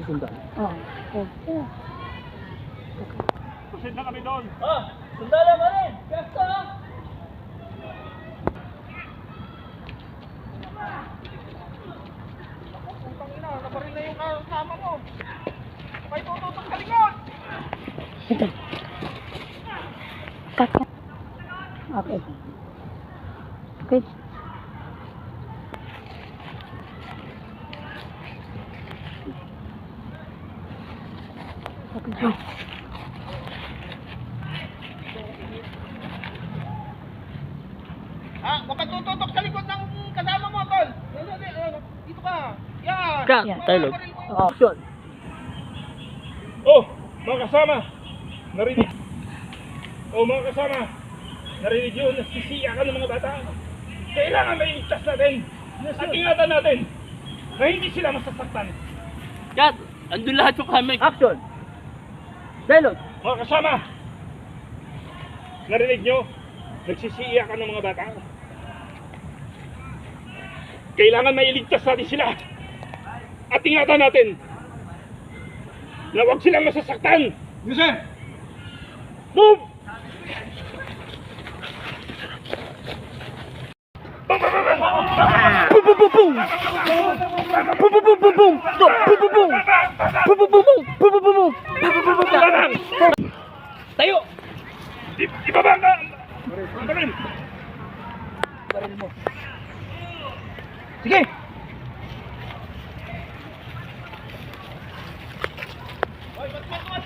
sundan. Oh. Okay. Proceed na kami doon. Sundala ka rin! Fiesta! Putang ina, nabaril na yung kasama mo. May tututok sa likod. Ito. Cut ka. Okay. Okay. Okay. Baka tututok sa likod ng kasama mo, tol. Dito ka. Yan. Cut. Dialogue. Action. Oh, mga kasama. Narinig. Oh, mga kasama. Narinig yun. Nasisiya ka ng mga bata. Kailangan may iligtas natin. At ingatan natin na hindi sila masasaktan. Kat! Andun lahat yung kamay. Action. Dialogue. Mga kasama. Narinig nyo? Nagsisiya ka ng mga bata. Kailangan may iligtas natin sila. At ingatan natin na huwag silang masasaktan. Yes, sir. Move! Boom boom boom boom. Boom boom boom boom boom. Stop. Boom boom boom. Boom boom boom boom. Boom boom boom boom. Boom boom boom boom. Tayo! Ibaba ka! Baril! Baril mo. Sige. Hoy, ba't mo